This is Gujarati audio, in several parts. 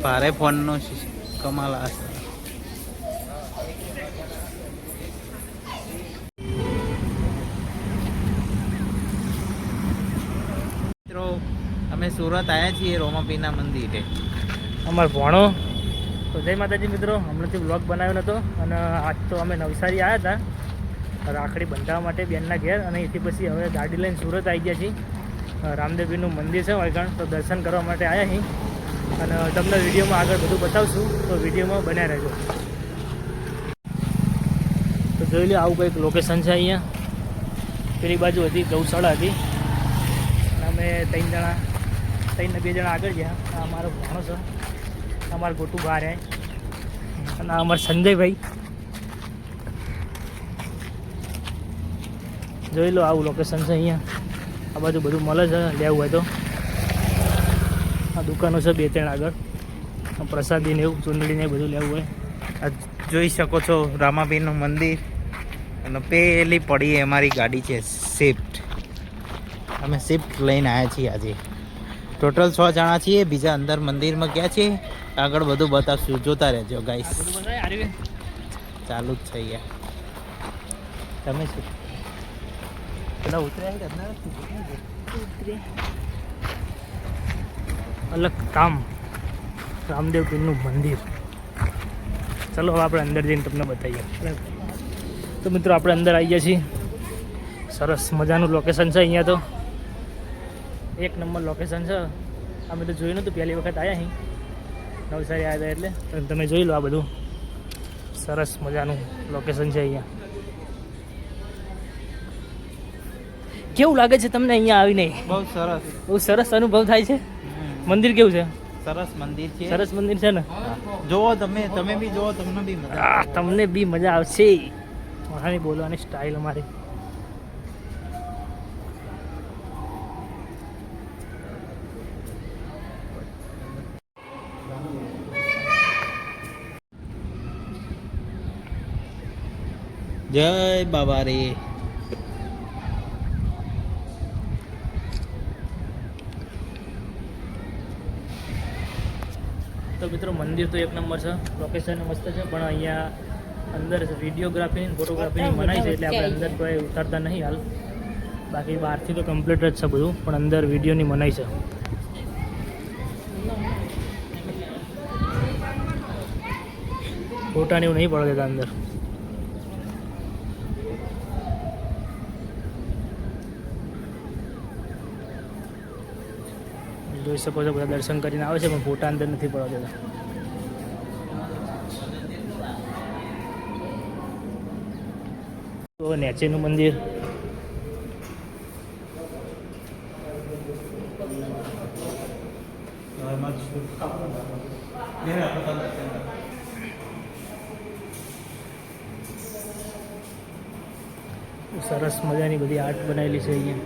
ભારે ફોનનો કમાલ હશે. મિત્રો અમે સુરત આવ્યા છીએ રોમાપીરના મંદિરે. અમારો ભણો તો જય માતાજી મિત્રો, હમણાંથી બ્લોગ બનાવ્યો નહોતો અને આજ તો અમે નવસારી આવ્યા હતા રાખડી બંધાવવા માટે બેનના ઘેર, અને એથી પછી હવે ગાડી લઈને સુરત આવી ગયા છીએ. રામદેવપીરનું મંદિર છે વળગાણ, તો દર્શન કરવા માટે આવ્યા છીએ અને તમને વિડીયોમાં આગળ બધું બતાવશું, તો વિડીયોમાં બન્યા રહેજો. તો જોઈ લો આવું કંઈક લોકેશન છે અહીંયા. પેલી બાજુ હતી ગૌશાળા હતી, અમે 2 જણા આગળ ગયા. આ અમારો ભાણો છે, અમારો ગોટું બહાર આવે, અને અમારા સંજયભાઈ. જોઈ લો આવું લોકેશન છે અહીંયા. આ બાજુ બધું મળે છે લેવું હોય તો. આ દુકાનો છે 2-3 આગળ, પ્રસાદીને એવું ચૂંદડીને બધું લેવું હોય. આ જોઈ શકો છો રામાપીરનું મંદિર, અને પેલી પડી અમારી ગાડી છે સ્વિફ્ટ. અમે સ્વિફ્ટ લઈને આવ્યા છીએ આજે. ટોટલ 6 જણા છીએ. બીજા અંદર મંદિરમાં ગયા છીએ, આગળ બધું બતાવશું, જોતા રહેજો ગાઈસ. ચાલુ જ છે યાર. તમે શું પેલા ઉતર્યા અલગ કામ રામદેવપીરનું મંદિર. ચલો હવે આપણે અંદર જઈને તમને બતાવીએ. તો મિત્રો આપણે અંદર આવી ગયા છીએ. સરસ મજાનું લોકેશન છે અહીંયા. તો 1 નંબર લોકેશન છે. અમે તો જોયું નહોતું, પહેલી વખત આવ્યા અહીં નવસારી આવ્યા હતા એટલે. તમે જોઈ લો આ બધું સરસ મજાનું લોકેશન છે અહીંયા. કેવું લાગે છે તમને અહીંયા આવીને? બહુ સરસ અનુભવ થાય છે. મંદિર કેવું છે? સરસ મંદિર છે. સરસ મંદિર છે ને. જોવો તમે બી જોવો, તમને બી મજા. તમને બી મજા આવશે. મારી બોલવાની સ્ટાઇલ અમારી. જય બાબા રે. તો મિત્રો મંદિર તો 1 નંબર છે, લોકેશન મસ્ત છે, પણ અહીંયા અંદર વિડીયોગ્રાફી ફોટોગ્રાફીની મનાઈ છે, એટલે આપણે અંદર કોઈ ઉતારતા નહીં હાલ. બાકી બહારથી તો કમ્પ્લીટ જ છે બધું, પણ અંદર વિડીયોની મનાઈ છે. ફોટાને એવું નહીં પડવા દેતા અંદર. જોઈ શકો છો બધા દર્શન કરીને આવે છે, પણ ફોટા અંદર નથી પડવા દેતા. તો નેચેનું મંદિર. સરસ મજાની બધી આર્ટ બનાવેલી છે અહીંયા.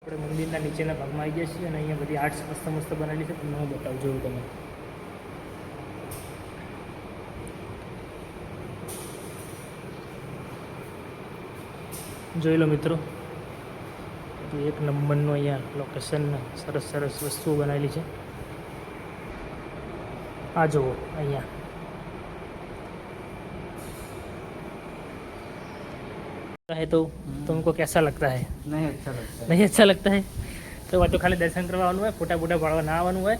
આપણે મંદિરના નીચેના ભાગમાં આવી ગયા છીએ, અને અહીંયા બધી આર્ટ્સ મસ્ત મસ્ત બનાવેલી છે. તમને હું બતાવું જોઉં. તમે જોઈ લો મિત્રો, તો 1 નંબરનું અહીંયા લોકેશન સરસ સરસ વસ્તુઓ બનાવેલી છે. આ જુઓ અહીંયા. है तो तुमको कैसा लगता है? નહીં અચ્છા લગતા. नहीं अच्छा लगता है? तो वो तो खाली दर्शन करवा आवવાનું હોય, ફોટા ફોટા પાડવા ના આવવાનું હોય.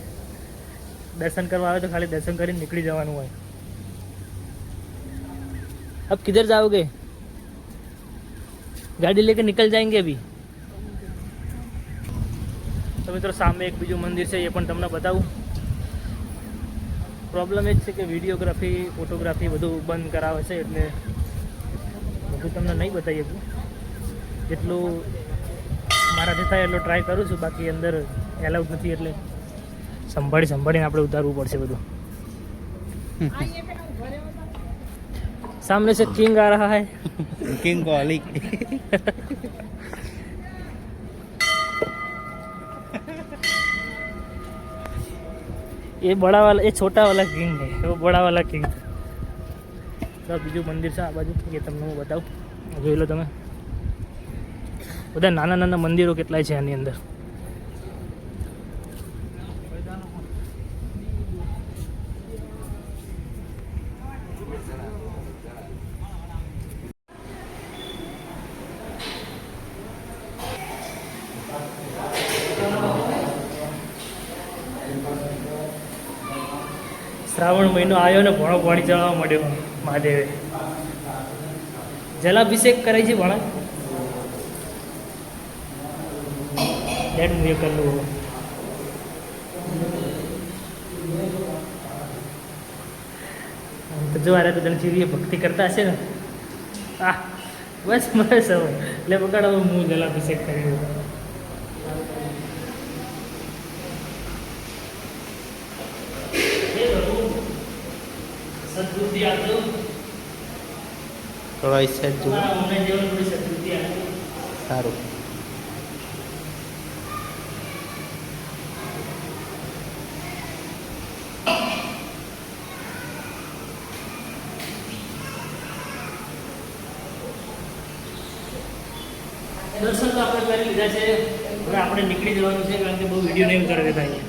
દર્શન કરવા આવે તો ખાલી દર્શન કરીને નીકળી જવાનું હોય. अब किधर जाओगे? गाड़ी लेके निकल जाएंगे अभी. તો મિત્રો સામે એક બીજું મંદિર છે, એ પણ તમને બતાવું. પ્રોબ્લેમ એ જ છે કે વિડીયોગ્રાફી ફોટોગ્રાફી બધું બંધ કરાવે છે, એટલે બધું તમને નહીં બતાવી શકું. જેટલું મારાથી થાય એટલો ટ્રાય કરું છું, બાકી અંદર એલાઉડ નથી, એટલે સંભાળીને આપણે ઉતારવું પડશે બધું. सामने से किंग आ रहा है. किंग कोहली. ये बड़ा वाला, ये छोटा वाला किंग है, वो बड़ा वाला किंग. તો બીજું મંદિર છે આ બાજુ, એ તમને હું બતાવું. જોઈ લો તમે. બધા નાના નાના મંદિરો કેટલાય છે આની અંદર. શ્રાવણ મહિનો આવ્યો ને ભણો પાણી ચડાવવા માંડ્યો મહાદેવે. જલાભિષેક કરાય છે ભણા ડેડ મુએ કરલું. તો જો આરે તો ધનચીરીએ ભક્તિ કરતા હશે ને. બસ બસ હવે એટલે બગાડો હું જલાભિષેક કર્યો. સદબુદ્ધિ આપજો. થોડો ઈચ્છા જ જુઓ. મને જેવું થોડી સદબુદ્ધિ આપજો. સારું. દર્શન તો આપણે કરી લીધા છે. હવે આપણે નીકળી જવાનું છે કારણ કે બહુ વિડીયો નહીં ઉતારે થાય.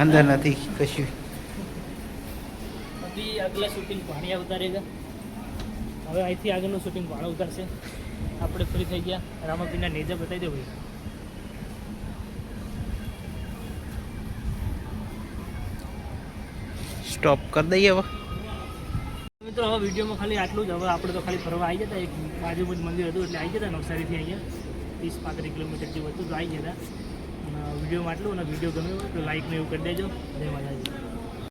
અંદર નથી કશું. અભી આગલા શૂટિંગ પાણી ઉતારેગા. હવે અહીંથી આગળનું શૂટિંગ પાણી ઉતારશે. આપણે ફ્રી થઈ ગયા. રામાપીરના નેજા બતાવી દો ભાઈ. સ્ટોપ કરી દઈએ હવે. મિત્રો હવે વિડીયોમાં ખાલી આટલું જ. હવે આપણે તો ખાલી ફરવા આવી જતા. એક બાજુમાં જ મંદિર હતું એટલે આવી જતા નવસારીથી અહીંયા 30-35 કિલોમીટર જેવું હતું તો આવી જતા. વિડીયોમાં આટલું. અને વિડીયો ગમ્યો હોય તો લાઈક ને એવું કરી દેજો. જય માતાજી.